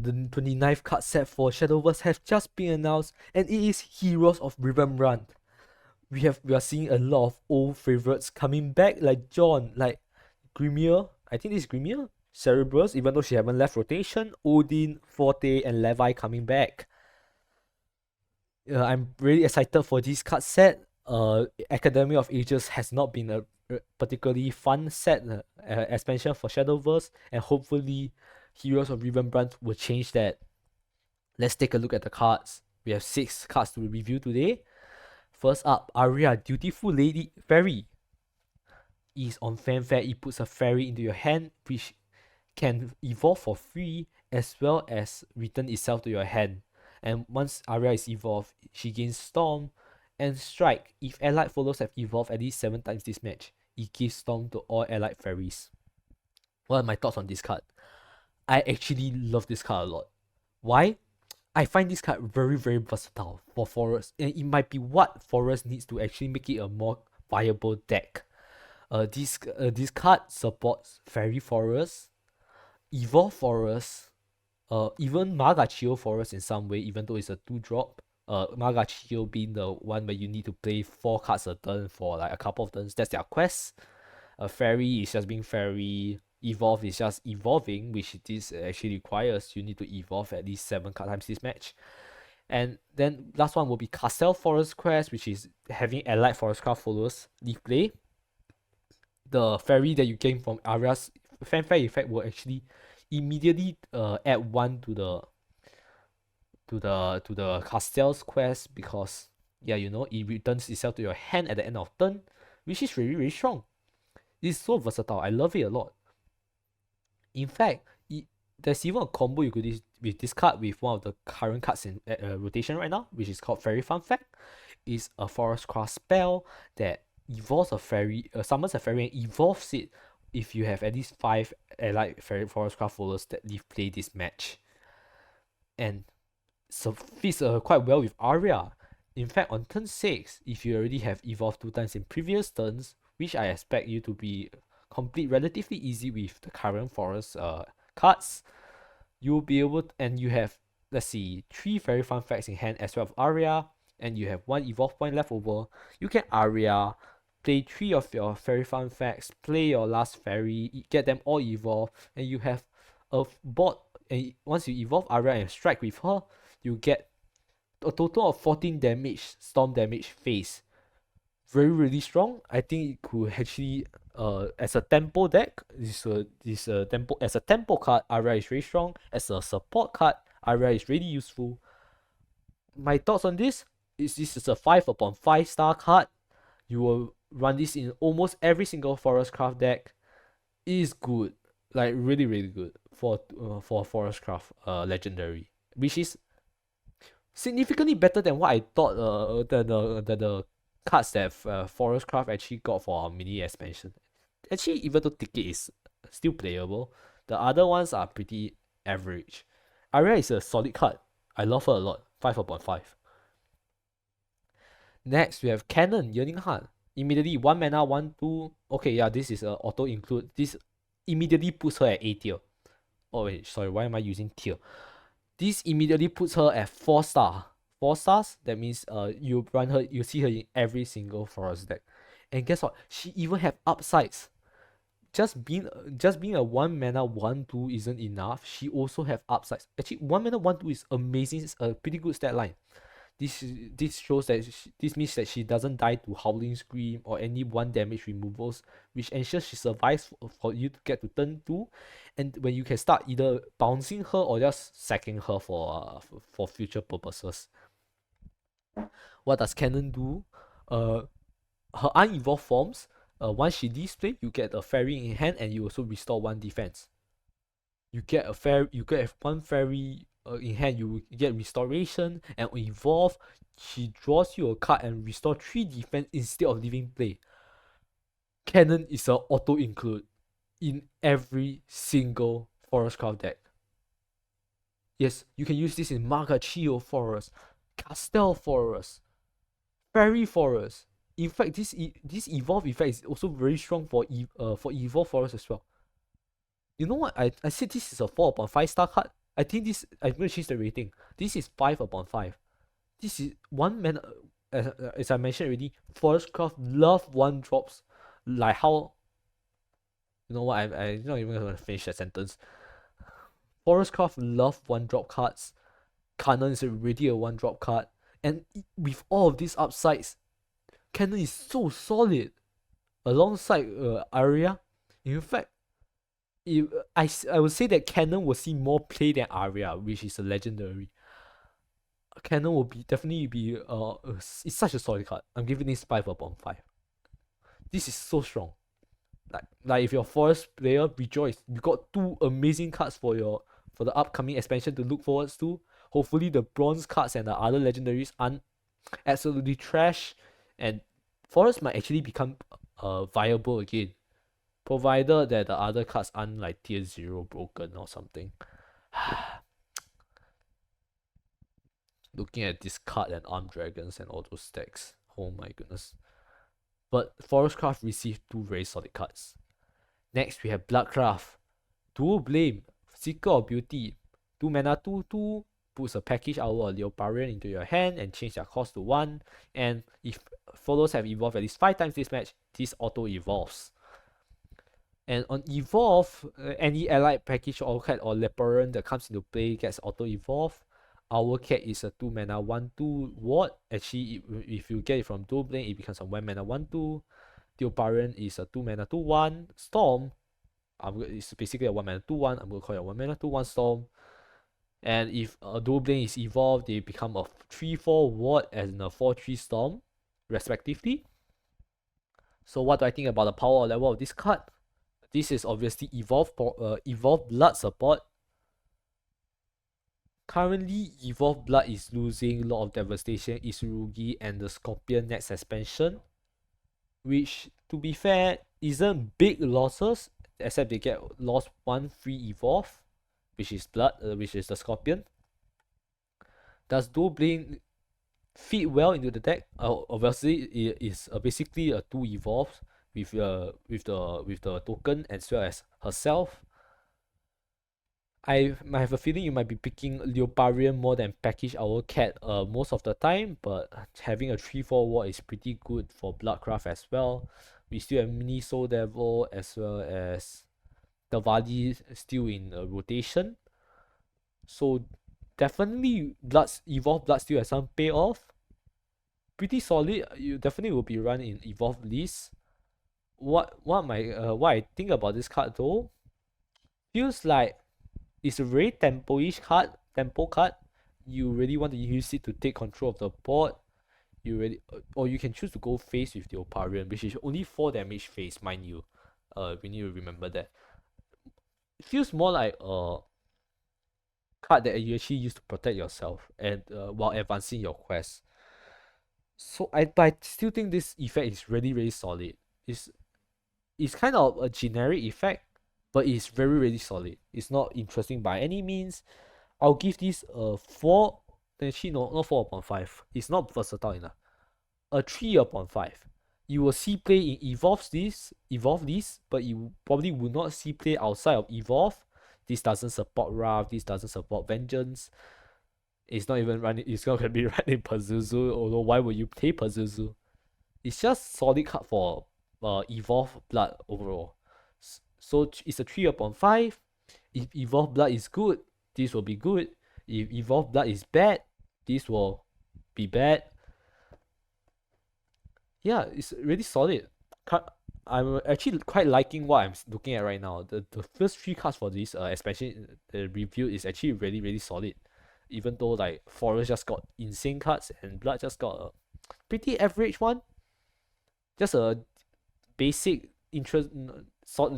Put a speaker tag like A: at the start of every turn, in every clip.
A: the 29th card set for Shadowverse have just been announced, and it is Heroes of Rivenbrandt. We are seeing a lot of old favorites coming back, like John, like Grimir. I think this is Grimir, Cerberus, even though she haven't left rotation. Odin, Forte, and Levi coming back. I'm really excited for this card set. Academy of Ages has not been a particularly fun set expansion for Shadowverse, and hopefully Heroes of Rivenbrandt will change that. Let's take a look at the cards. We have 6 cards to review today. First up, Arya, Dutiful Lady Fairy. Is on Fanfare, it puts a fairy into your hand, which can evolve for free as well as return itself to your hand. And once Arya is evolved, she gains Storm and Strike. If allied followers have evolved at least 7 times this match, it gives Storm to all allied fairies. What are my thoughts on this card? I actually love this card a lot. Why? I find this card very, very versatile for Forest, and it might be what Forest needs to actually make it a more viable deck. This card supports Fairy Forest, Evolve Forest, even Magachio Forest in some way, even though it's a 2-drop. Magachio being the one where you need to play 4 cards a turn for like a couple of turns. That's their quest. Fairy is just being Fairy. Evolve is just evolving, which this actually requires you need to evolve at least 7 times this match. And then last one will be Castle Forest Quest, which is having allied Forestcraft followers leave play. The fairy that you gain from Arya's Fanfare effect will actually immediately add 1 to the Castell's quest, because it returns itself to your hand at the end of turn, which is really, really strong. It's so versatile. I love it a lot. In fact, there's even a combo you could do with this card with one of the current cards in rotation right now, which is called Fairy Fun Fact. It's a Forestcraft spell that evolves a fairy, summons a fairy and evolves it if you have at least 5 allied Forestcraft followers that leave play this match. And so fits quite well with Arya. In fact, on turn 6, if you already have evolved 2 times in previous turns, which I expect you to be complete relatively easy with the current Forest cards, you'll be able to, and you have, let's see, 3 Fairy Fun Facts in hand as well as Arya, and you have 1 evolve point left over. You can Arya, play 3 of your Fairy Fun Facts, play your last fairy, get them all evolved, and you have a board. And once you evolve Arya and strike with her, you get a total of 14 damage, storm damage face. Very, really strong. I think it could actually, as a tempo deck, this tempo, as a tempo card, Arya is very strong. As a support card, Arya is really useful. My thoughts on this is a 5/5 star card. You will run this in almost every single Forestcraft deck. It is good, like really, really good for Forestcraft legendary, which is significantly better than what I thought the cards that Forestcraft actually got for our mini expansion. Actually, even though Ticket is still playable, the other ones are pretty average. Arya is a solid card. I love her a lot. 5/5. Next, we have Canon, Yearning Heart. Immediately 1 mana, 1/2. Okay, yeah, this is a auto include. This immediately puts her at A tier. Oh wait, sorry, why am I using tier? This immediately puts her at 4 star. 4 stars, that means you run her, you see her in every single Forest deck. And guess what? She even have upsides. Just being a 1 mana 1/2 isn't enough. She also have upsides. Actually, 1 mana 1/2 is amazing. It's a pretty good stat line. This shows that this means that she doesn't die to Howling Scream or any 1 damage removals, which ensures she survives for you to get to turn 2, and when you can start either bouncing her or just sacking her for future purposes. What does Canon do? Her unevolved forms. Once she displays, you get a fairy in hand, and you also restore 1 defense. You get 1 fairy in hand, you get restoration, and evolve. She draws you a card and restore 3 defense instead of leaving play. Canon is a auto include in every single Forestcraft deck. Yes, you can use this in Magachio Forest, Castel Forest, Fairy Forest. In fact, this evolve effect is also very strong for Evolve Forest as well. You know what? I said this is a 4/5 star card. I think this, I'm going to change the rating. This is 5 upon 5. This is 1 mana, as I mentioned already, Forestcraft love 1-drops. Like how, you know what, I'm not even going to finish that sentence. Forestcraft love 1-drop cards. Canon is already a 1-drop card. And with all of these upsides, Canon is so solid. Alongside Aria, in fact, I would say that Canon will see more play than Aria, which is a legendary. Canon will definitely be it's such a solid card. I'm giving this 5 upon 5. This is so strong. Like if you're a Forest player, rejoice. You got 2 amazing cards for the upcoming expansion to look forward to. Hopefully the bronze cards and the other legendaries aren't absolutely trash, and Forest might actually become viable again, provided that the other cards aren't like tier 0 broken or something. Looking at this card and Armed Dragons and all those stacks, oh my goodness. But Forestcraft received 2 very solid cards. Next we have Bloodcraft. Dual Blame, Seeker of Beauty. 2 mana 2/2, puts a package owl or Leoparian into your hand and change their cost to 1. And if followers have evolved at least 5 times this match, this auto evolves. And on evolve, any allied package Owlcat or Leoparian that comes into play gets auto evolve. Owlcat is a 2 mana 1/2 ward. Actually, if you get it from Dual Blade, it becomes a 1 mana 1/2. Leoparian is a 2 mana 2/1. Storm, it's basically a 1 mana 2/1. I'm going to call it a 1 mana 2/1 Storm. And if a Dual Blade is evolved, they become a 3/4 ward and a 4/3 Storm, respectively. So what do I think about the power level of this card? This is obviously Evolve Blood support. Currently, Evolve Blood is losing Lord of Devastation, Isurugi, and the Scorpion next expansion, which, to be fair, isn't big losses, except they lost 1 free Evolve, which is the Scorpion. Does Dual Blade fit well into the deck? Obviously, it is basically a 2 Evolves with the token as well as herself. I might have a feeling you might be picking Leoparian more than Package Owlcat most of the time, but having a 3/4 ward is pretty good for Bloodcraft as well. We still have Mini Soul Devil as well as the Vali still in rotation. So definitely Evolve Blood still has some payoff. Pretty solid. You definitely will be run in Evolve list. What I think about this card though, feels like it's a very tempo-ish card, tempo card. You really want to use it to take control of the board. Or you can choose to go face with the Leoparian, which is only 4 damage face, mind you. We need to remember that. It feels more like a card that you actually use to protect yourself and while advancing your quest. So but I still think this effect is really, really solid. It's kind of a generic effect, but it's very, really solid. It's not interesting by any means. I'll give this a 4. Actually, no, not 4 upon 5. It's not versatile enough. A 3 upon 5. You will see play in Evolve this, but you probably will not see play outside of Evolve. This doesn't support Wrath. This doesn't support Vengeance. It's not even running. It's not gonna be running Pazuzu. Although why would you play Pazuzu? It's just solid card for Evolve Blood overall. So it's a 3 upon 5. If Evolve Blood is good, this will be good. If Evolve Blood is bad, this will be bad. Yeah, it's really solid. I'm actually quite liking what I'm looking at right now. The first 3 cards for this expansion review is actually really, really solid. Even though like Forest just got insane cards and Blood just got a pretty average one. Just a basic interest,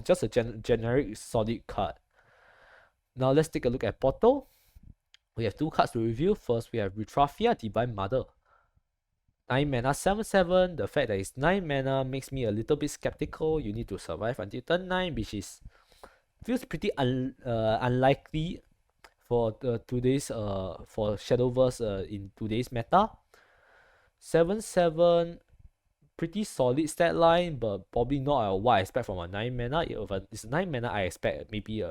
A: just a generic solid card. Now let's take a look at Portal. We have 2 cards to review. First, we have Rutraphia, Divine Mother. 9 mana 7/7. The fact that it's 9 mana makes me a little bit skeptical. You need to survive until turn 9, which feels pretty unlikely for today's for Shadowverse in today's meta. 7/7, pretty solid stat line, but probably not what I expect from a 9 mana. If it's 9 mana, I expect maybe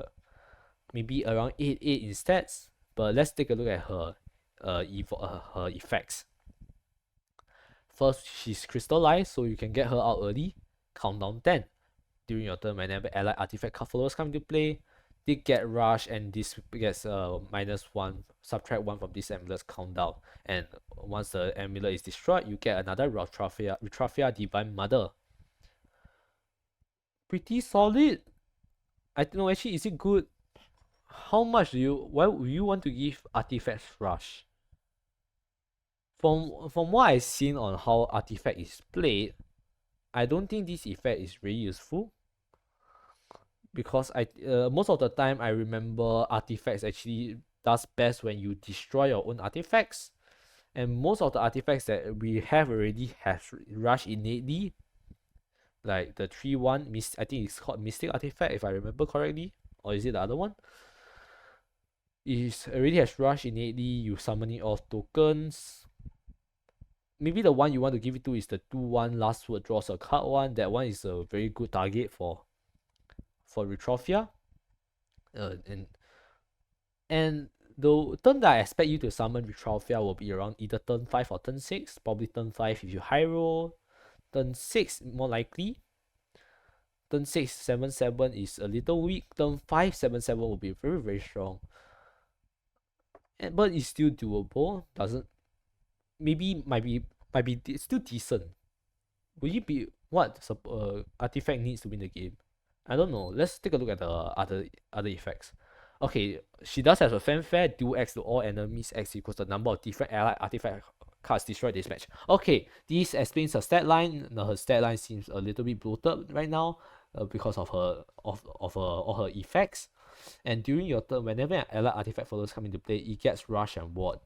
A: maybe around 8 in stats. But let's take a look at her her effects. First, she's crystallized, so you can get her out early. Countdown 10. During your turn, whenever allied artifact card followers come into play, they get rush, and this gets -1, subtract 1 from this amulet's countdown. And once the amulet is destroyed, you get another Retrophia Divine Mother. Pretty solid. I don't know, actually, is it good? How much why would you want to give artifacts rush? From what I've seen on how artifact is played, I don't think this effect is really useful, because most of the time I remember artifacts actually does best when you destroy your own artifacts, and most of the artifacts that we have already has rush innately, like the 3-1 I think it's called Mystic Artifact if I remember correctly, or is it the other one? It already has rush innately. You summoning off tokens. Maybe the one you want to give it to is the 2-1 last word draws a card one. That one is a very good target for Retrophia. And the turn that I expect you to summon Retrophia will be around either turn 5 or turn 6. Probably turn 5 if you high roll. Turn 6 more likely. Turn 6 7/7 is a little weak. Turn 5 7/7 will be very, very strong. But it's still doable. Might be still decent. Will it be what artifact needs to win the game? I don't know. Let's take a look at the other effects. Okay, she does have a fanfare. Do X to all enemies. X equals the number of different allied artifact cards destroyed this match. Okay, this explains her stat line. Now her stat line seems a little bit bloated right now because of all her effects. And during your turn, whenever an allied artifact followers come into play, it gets rush and ward.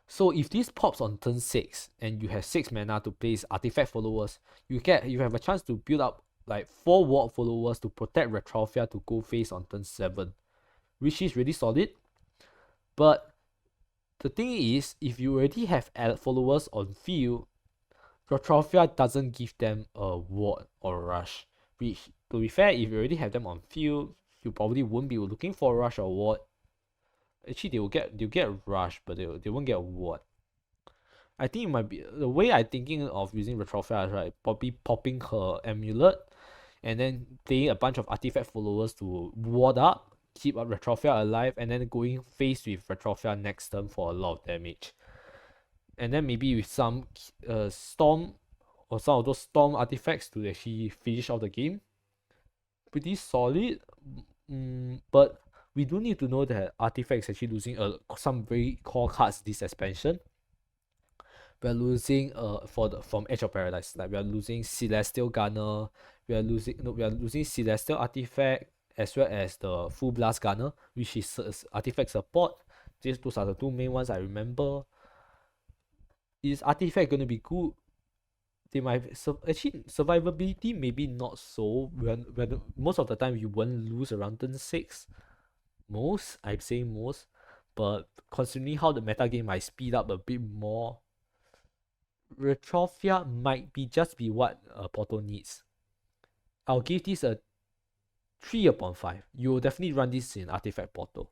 A: So if this pops on turn 6 and you have 6 mana to place artifact followers, you have a chance to build up like 4 ward followers to protect Retrophia to go face on turn 7, which is really solid. But the thing is, if you already have followers on field, Retrophia doesn't give them a ward or rush. Which, to be fair, if you already have them on field, you probably won't be looking for a rush or ward. Actually, they'll get rush, but they won't get ward. I think it might be the way I'm thinking of using Retrophia is right, probably popping her amulet and then playing a bunch of artifact followers to ward up, keep Retrophia alive, and then going face with Retrophia next turn for a lot of damage. And then maybe with some storm or some of those storm artifacts to actually finish off the game. Pretty solid, but we do need to know that artifacts actually losing some very core cards this expansion. We are losing from Edge of Paradise. Like we are losing Celestial Gunner, we are losing Celestial Artifact, as well as the Full Blast Gunner, which is artifact support. Those are the two main ones I remember. Is artifact gonna be good? They might actually survivability maybe not so. When most of the time you won't lose around turn 6. I'm saying most, but considering how the meta game might speed up a bit more, Retrophia might just be what Portal needs. I'll give this a 3/5. You will definitely run this in Artifact Portal.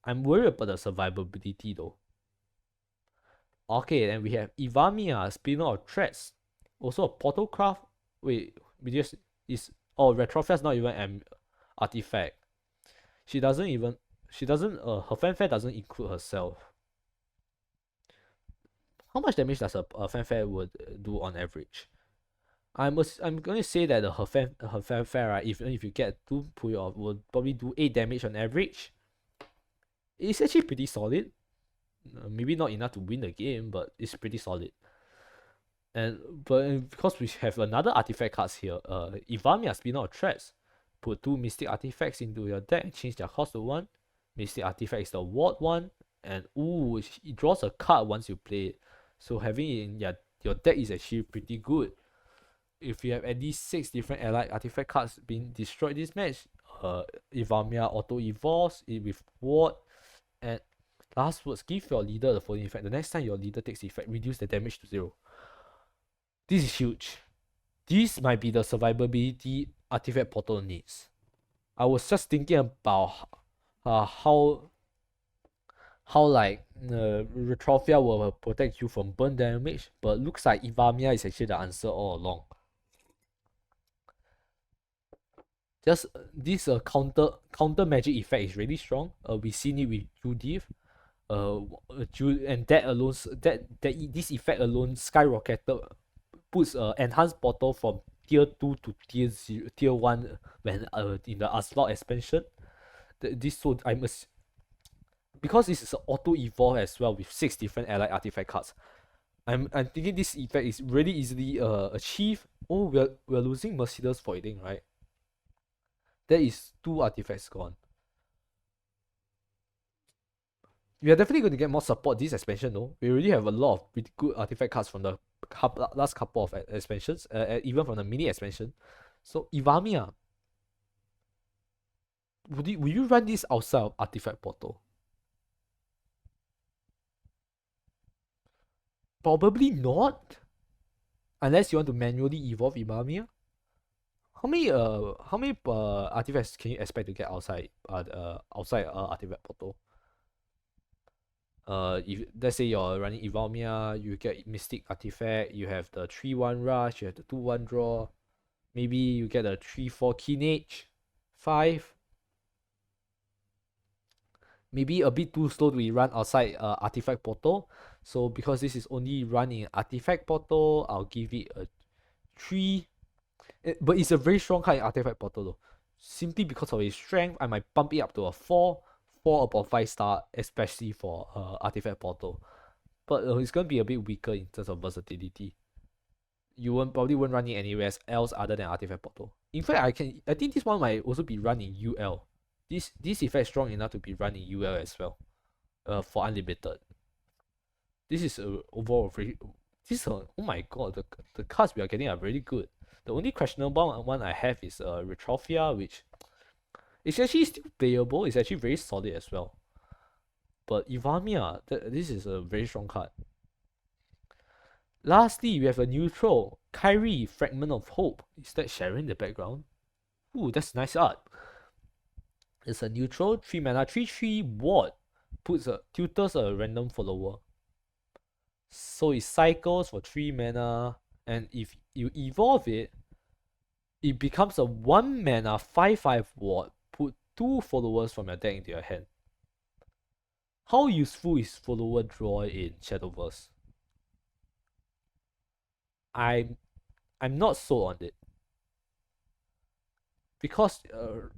A: I'm worried about the survivability though. Okay, then we have Ivani, Spinner of Threats. Also a Portalcraft. Wait, Retrophia is not even an artifact. Her fanfare doesn't include herself. How much damage does a fanfare would do on average? I'm going to say that her fanfare, right, even if you get 2 pull off, will probably do 8 damage on average. It's actually pretty solid. Maybe not enough to win the game, but it's pretty solid. But because we have another artifact cards here, Ivani, Spinner of Threats. Put 2 Mystic Artifacts into your deck and change their cost to 1. Mystic Artifact is the ward one, and it draws a card once you play it. So having it in your deck is actually pretty good. If you have at least 6 different allied artifact cards being destroyed this match, Ivamia auto evolves it with ward. And last words, give your leader the following effect. The next time your leader takes effect, reduce the damage to 0. This is huge. This might be the survivability Artifact Portal needs. I was just thinking about how like Retrophia will protect you from burn damage, but looks like Ivamia is actually the answer all along. Just this counter magic effect is really strong. We seen it with Judith. And that alone, this effect alone skyrocketed, puts enhanced portal from tier 2 to tier 1 when in the Aslot expansion. This so I must, because this is an auto evolve as well with 6 different allied artifact cards. I'm thinking this effect is really easily achieved. Oh, we're losing Merciless Voiding, right? There is 2 artifacts gone. We are definitely going to get more support this expansion though. We already have a lot of pretty good artifact cards from the last couple of expansions, even from the mini expansion. So Ivamia, would you run this outside of artifact portal? Probably not, unless you want to manually evolve Ivamia. How many artifacts can you expect to get outside artifact portal? If let's say you're running Ivamia, you get Mystic Artifact, you have the 3-1 Rush, you have the 2-1 Draw, maybe you get a 3-4 Keenage, 5. Maybe a bit too slow to be run outside Artifact Portal. So because this is only run in Artifact Portal, I'll give it a 3. But it's a very strong card in Artifact Portal though. Simply because of its strength, I might bump it up to a 4 upon 5 star, especially for Artifact Portal. But it's going to be a bit weaker in terms of versatility. You probably won't run it anywhere else other than Artifact Portal. In fact, I think this one might also be run in UL. This effect is strong enough to be run in UL as well. For unlimited. This is overall very. Oh my god, the cards we are getting are really good. The only questionable one I have is Retrophia, which it's actually still playable. It's actually very solid as well. But Ivamia, this is a very strong card. Lastly, we have a neutral, Kyrie, Fragment of Hope. Is that Sharon in the background? Ooh, that's nice art. It's a neutral, 3 mana, 3/3 ward. Tutors a random follower. So it cycles for 3 mana, and if you evolve it, it becomes a 1 mana 5/5 ward. Put 2 followers from your deck into your hand. How useful is follower draw in Shadowverse? I'm not sold on it. Because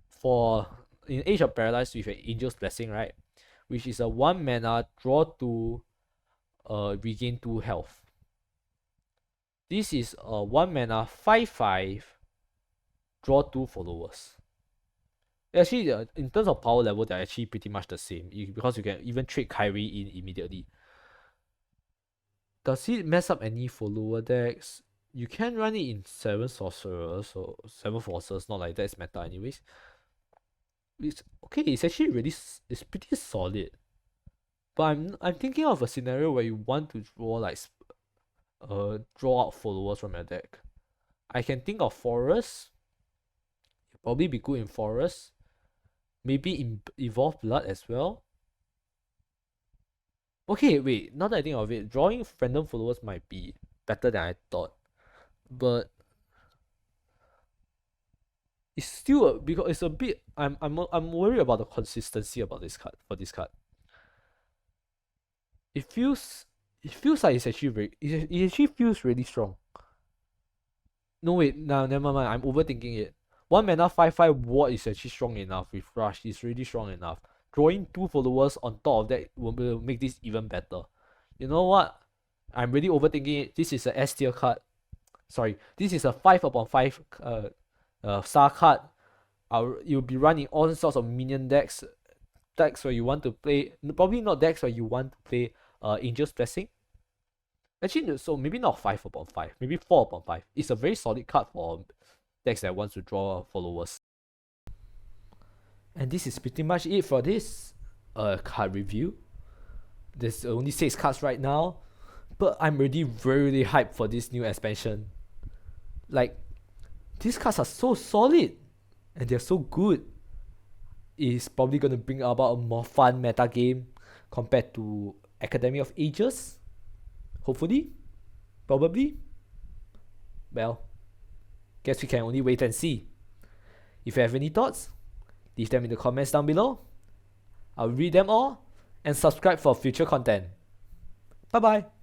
A: for in Age of Paradise with an Angel's Blessing, right? Which is a 1 mana draw 2 regain 2 health. This is a 1 mana 5/5 draw 2 followers. Actually, in terms of power level, they're actually pretty much the same because you can even trade Kyrie in immediately. Does it mess up any follower decks? You can run it in 7 sorcerers or 7 forces, not like that's meta anyways. It's okay, it's actually really it's pretty solid. But I'm thinking of a scenario where you want to draw out followers from your deck. I can think of Forest. It'll probably be good in Forest. Maybe Evolve Blood as well. Okay, wait, now that I think of it, drawing random followers might be better than I thought. But it's still because it's a bit I'm worried about the consistency about this card for this card. It feels like it's actually it actually feels really strong. No wait, nah, never mind. I'm overthinking it. 1 mana 5/5 ward is actually strong enough with Rush. It's really strong enough. Drawing 2 followers on top of that will make this even better. You know what? I'm really overthinking it. This is a S tier card. Sorry, this is a 5/5 star card. You'll be running all sorts of minion decks where you want to play, probably not decks where you want to play Angel's Blessing. Actually, so maybe not 5/5, maybe 4/5. It's a very solid card for decks that wants to draw followers. And this is pretty much it for this card review. There's only 6 cards right now, but I'm really very hyped for this new expansion. Like, these cards are so solid and they're so good. is probably going to bring about a more fun meta game compared to Academy of Ages. Hopefully. Probably. Well, guess we can only wait and see. If you have any thoughts, leave them in the comments down below. I'll read them all and subscribe for future content. Bye bye.